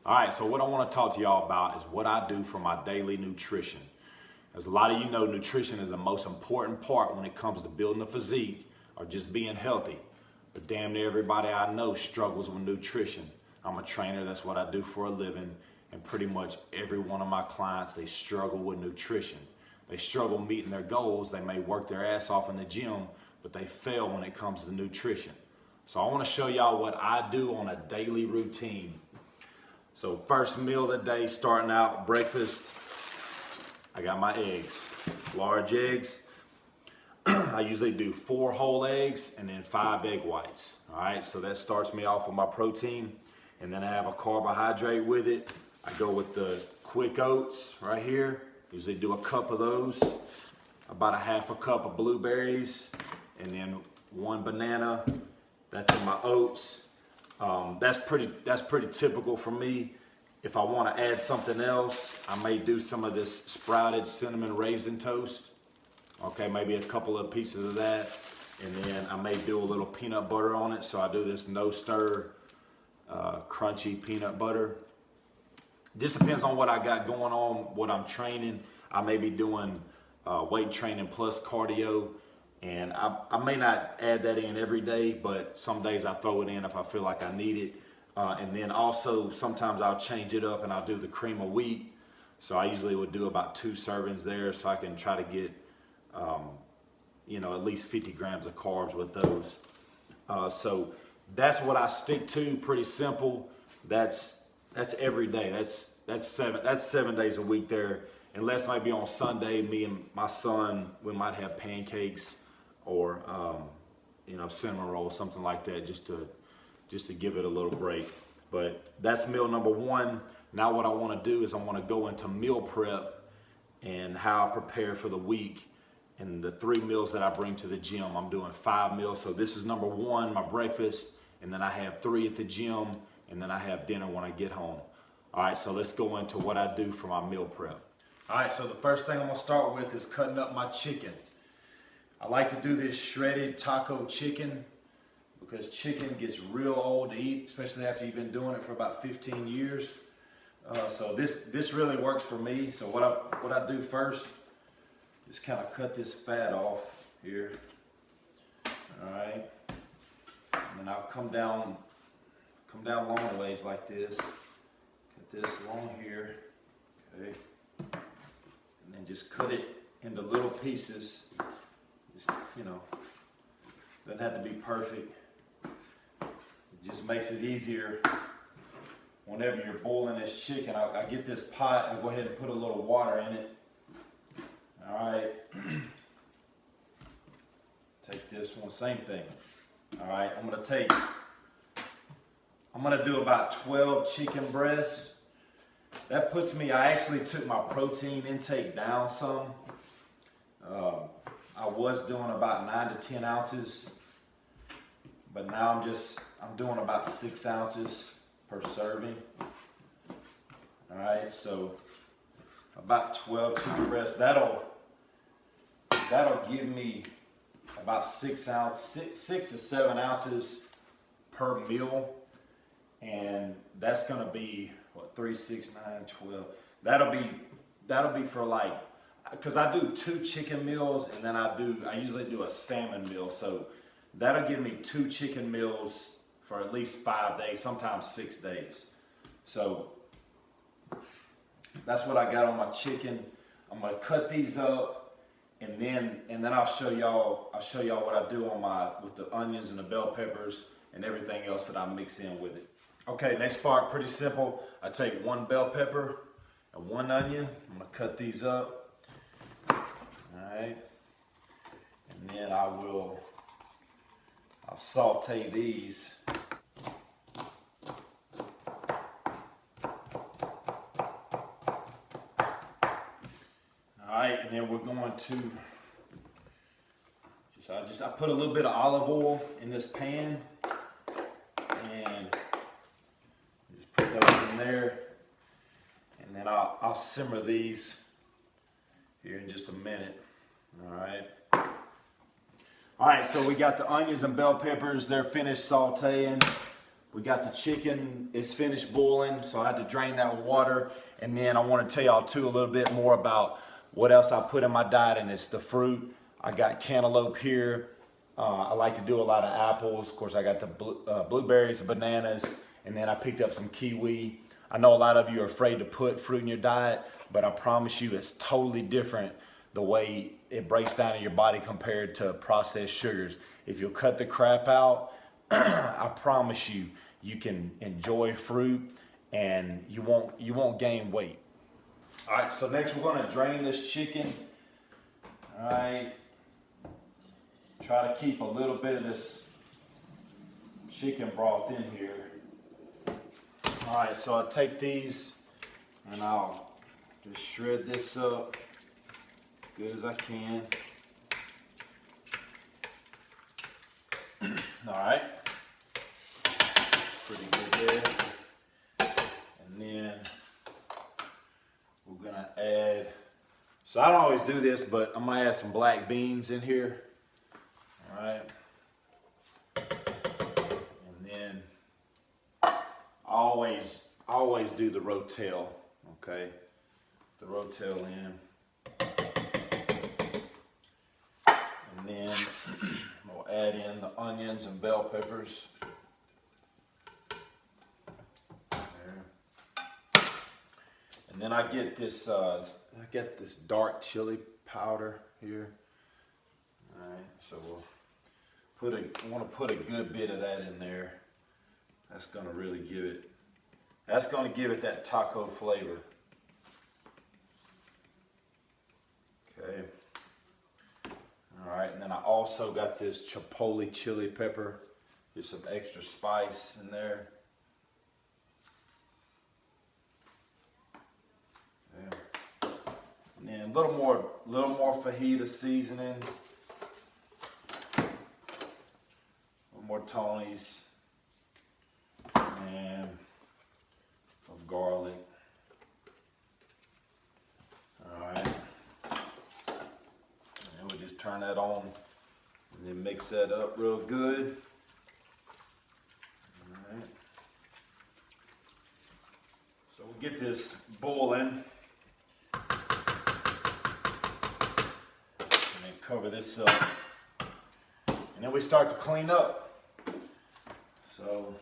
All right, so what I want to talk to y'all about is what I do for my daily nutrition. As a lot of you know, nutrition is the most important part when it comes to building a physique or just being healthy. But damn near everybody I know struggles with nutrition. I'm a trainer, that's what I do for a living. And pretty much every one of my clients, they struggle with nutrition. They struggle meeting their goals. They may work their ass off in the gym, but they fail when it comes to nutrition. So I want to show y'all what I do on a daily routine. So first meal of the day, starting out, breakfast, I got my eggs, large eggs. I usually do 4 whole eggs and then 5 egg whites. All right, so that starts me off with my protein. And then I have a carbohydrate with it. I go with the quick oats right here. Usually do a cup of those, about a half a cup of blueberries, and then 1 banana. That's in my oats. That's pretty typical for me. If I want to add something else, I may do some of this sprouted cinnamon raisin toast. Okay, maybe a couple of pieces of that. And then I may do a little peanut butter on it. So I do this no stir, crunchy peanut butter. Just depends on what I got going on, what I'm training. I may be doing weight training plus cardio. And I may not add that in every day, but some days I throw it in if I feel like I need it. And then also sometimes I'll change it up and I'll do the cream of wheat. So I usually would do about 2 servings there so I can try to get, at least 50 grams of carbs with those. So that's what I stick to, pretty simple. That's every day. That's 7 days a week there. Unless maybe on Sunday, me and my son, we might have pancakes or cinnamon roll, something like that, just to give it a little break. But that's meal number 1. Now what I want to do is I want to go into meal prep and how I prepare for the week and the 3 meals that I bring to the gym. I'm doing 5 meals. So this is number 1, my breakfast, and then I have 3 at the gym, and then I have dinner when I get home. All right, so let's go into what I do for my meal prep. All right, so the first thing I'm gonna start with is cutting up my chicken. I like to do this shredded taco chicken because chicken gets real old to eat, especially after you've been doing it for about 15 years. So this really works for me. So what I do first, just kind of cut this fat off here. All right, and then I'll come down long ways like this. Cut this along here, okay, and then just cut it into little pieces. Just, doesn't have to be perfect. It just makes it easier whenever you're boiling this chicken. I get this pot and go ahead and put a little water in it. All right. Take this one, same thing. All right, I'm gonna do about 12 chicken breasts. That puts me, I actually took my protein intake down some. I was doing about 9 to 10 ounces, but now I'm doing about 6 ounces per serving. All right, so about 12 chicken breasts. That'll give me about 6 to 7 ounces per meal, and that's gonna be what, 3, 6, 9, 12. That'll be for like, because I do 2 chicken meals and then I usually do a salmon meal. So that'll give me 2 chicken meals for at least 5 days, sometimes 6 days. So that's what I got on my chicken. I'm gonna cut these up and then I'll show y'all what I do with the onions and the bell peppers and everything else that I mix in with it. Okay, next part, pretty simple. I take 1 bell pepper and 1 onion. I'm gonna cut these up. All right, and then I'll saute these. All right, and then we're going to I put a little bit of olive oil in this pan and just put those in there, and then I'll simmer these here in just a minute. All right, so we got the onions and bell peppers. They're finished sauteing. We got the chicken, it's finished boiling, so I had to drain that water. And then I want to tell y'all too a little bit more about what else I put in my diet, and it's the fruit. I got cantaloupe here. I like to do a lot of apples. Of course, I got the blueberries, bananas, and then I picked up some kiwi. I know a lot of you are afraid to put fruit in your diet, but I promise you it's totally different the way it breaks down in your body compared to processed sugars. If you'll cut the crap out, I promise you, you can enjoy fruit and you won't gain weight. All right, so next we're gonna drain this chicken. All right, try to keep a little bit of this chicken broth in here. All right, so I take these and I'll just shred this up as good as I can. All right, pretty good there. And then we're gonna add, so I don't always do this, but I'm gonna add some black beans in here. All right, and then I always do the rotel, okay? The rotel in. And then we'll add in the onions and bell peppers. There. And then I get this dark chili powder here. All right, so I want to put a good bit of that in there. That's going to really give it that taco flavor. Okay. All right, and then I also got this chipotle chili pepper. Get some extra spice in there. Yeah. And then a little more fajita seasoning. A little more Tony's. And of garlic. Alright. And we just turn that on and then mix that up real good. Alright. So we'll get this boiling. And then cover this up. And then we start to clean up. So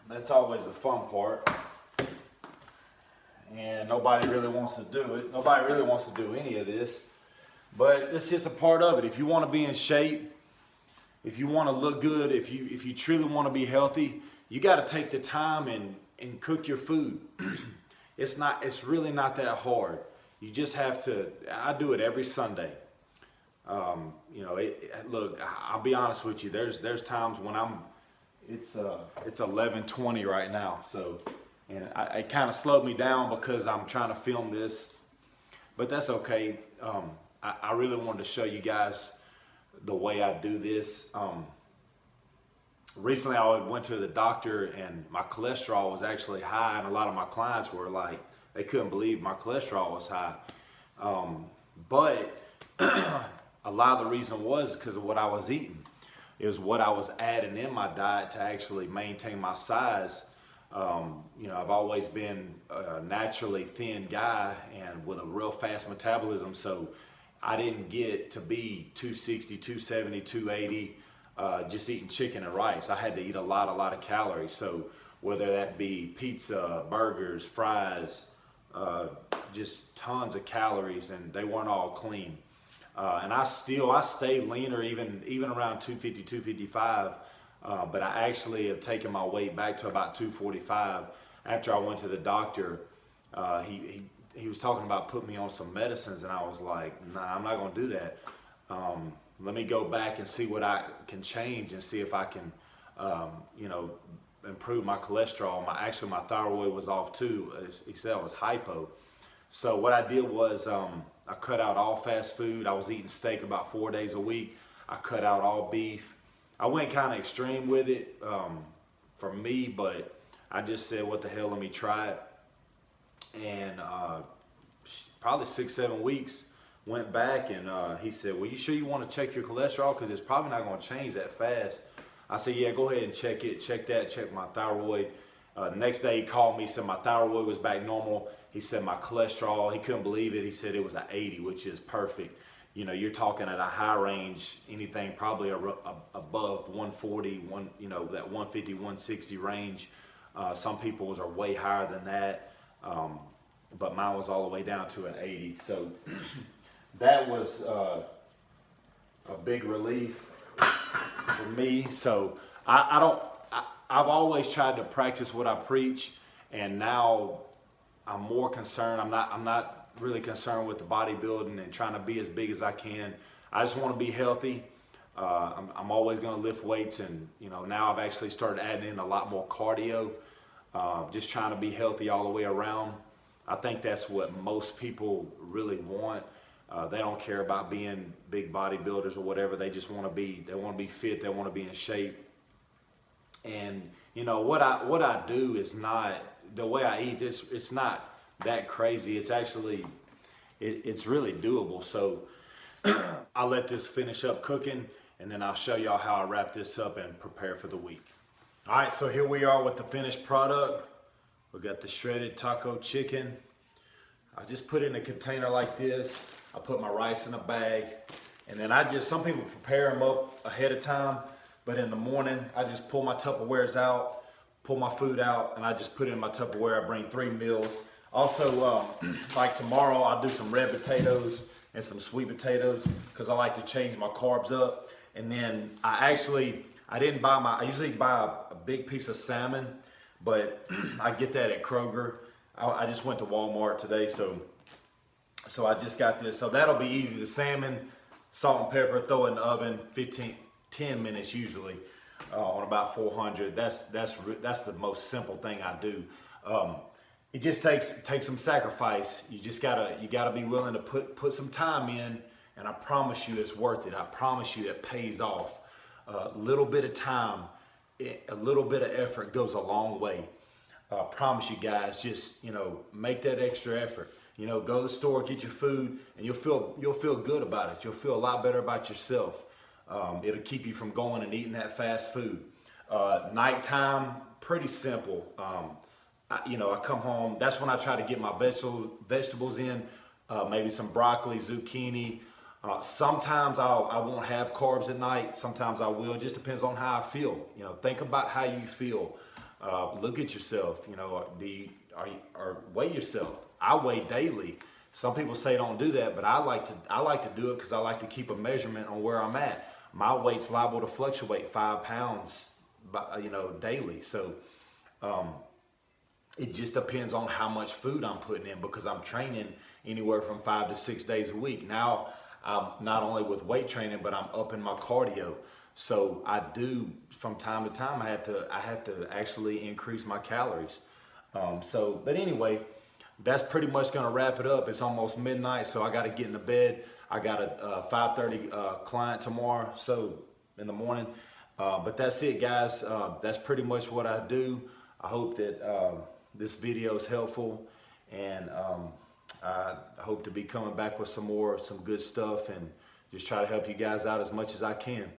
that's always the fun part. And nobody really wants to do it. Nobody really wants to do any of this. But it's just a part of it. If you want to be in shape, if you want to look good, if you truly want to be healthy, you got to take the time and cook your food. It's really not that hard. You just have to. I do it every Sunday. Look, I'll be honest with you. There's times when it's 11:20 right now, so and it kind of slowed me down because I'm trying to film this, but that's okay. I really wanted to show you guys the way I do this. Recently I went to the doctor and my cholesterol was actually high, and a lot of my clients were like, they couldn't believe my cholesterol was high. But a lot of the reason was because of what I was eating. It was what I was adding in my diet to actually maintain my size. I've always been a naturally thin guy and with a real fast metabolism, so I didn't get to be 260, 270, 280 just eating chicken and rice. I had to eat a lot of calories. So whether that be pizza, burgers, fries, just tons of calories, and they weren't all clean. And I stay leaner even around 250, 255, but I actually have taken my weight back to about 245 after I went to the doctor. He was talking about putting me on some medicines, and I was like, nah, I'm not gonna do that. Let me go back and see what I can change and see if I can, improve my cholesterol. My thyroid was off too. He said I was hypo. So what I did was I cut out all fast food. I was eating steak about 4 days a week. I cut out all beef. I went kind of extreme with it for me, but I just said, what the hell, let me try it. And probably 6-7 weeks went back, and he said, well, you sure you want to check your cholesterol, because it's probably not going to change that fast. I said, yeah, go ahead and check it. Check that, check my thyroid. Next day he called me, said my thyroid was back normal. He said my cholesterol, he couldn't believe it. He said it was an 80, which is perfect. You know, you're talking at a high range, anything probably above 140, that 150, 160 range. Some people's are way higher than that, but mine was all the way down to an 80. So that was a big relief for me. So I've always tried to practice what I preach, and now I'm more concerned. I'm not really concerned with the bodybuilding and trying to be as big as I can. I just want to be healthy. I'm always going to lift weights, and now I've actually started adding in a lot more cardio. Just trying to be healthy all the way around. I think that's what most people really want. They don't care about being big bodybuilders or whatever. They just want to be. They want to be fit. They want to be in shape. And what I do is not the way I eat. It's not that crazy. It's actually it's really doable. So I'll let this finish up cooking, and then I'll show y'all how I wrap this up and prepare for the week. All right, so here we are with the finished product. We got the shredded taco chicken. I just put it in a container like this. I put my rice in a bag, and then some people prepare them up ahead of time, but in the morning I just pull my Tupperwares out, pull my food out, and I just put it in my Tupperware. I bring 3 meals. Also, like tomorrow, I'll do some red potatoes and some sweet potatoes because I like to change my carbs up. And then I usually buy a big piece of salmon, but I get that at Kroger. I just went to Walmart today, so I just got this. So that'll be easy. The salmon, salt and pepper, throw it in the oven, 10 minutes usually, on about 400. That's the most simple thing I do. It just takes some sacrifice. You gotta be willing to put some time in, and I promise you it's worth it. I promise you it pays off. A little bit of time, a little bit of effort goes a long way. I promise you guys, just make that extra effort. Go to the store, get your food, and you'll feel good about it. You'll feel a lot better about yourself. It'll keep you from going and eating that fast food. Nighttime, pretty simple. I come home. That's when I try to get my vegetables in. Maybe some broccoli, zucchini. Sometimes I won't have carbs at night. Sometimes I will. It just depends on how I feel. Think about how you feel. Look at yourself. Or weigh yourself. I weigh daily. Some people say don't do that, but I like to do it because I like to keep a measurement on where I'm at. My weight's liable to fluctuate 5 pounds, daily. So it just depends on how much food I'm putting in because I'm training anywhere from 5 to 6 days a week. Now I'm not only with weight training, but I'm upping my cardio. So I do from time to time. I have to actually increase my calories. But anyway, that's pretty much gonna wrap it up. It's almost midnight, so I got to get into bed. I got a 5:30 client tomorrow, so in the morning. But that's it, guys. That's pretty much what I do. I hope that this video is helpful, and I hope to be coming back with some good stuff and just try to help you guys out as much as I can.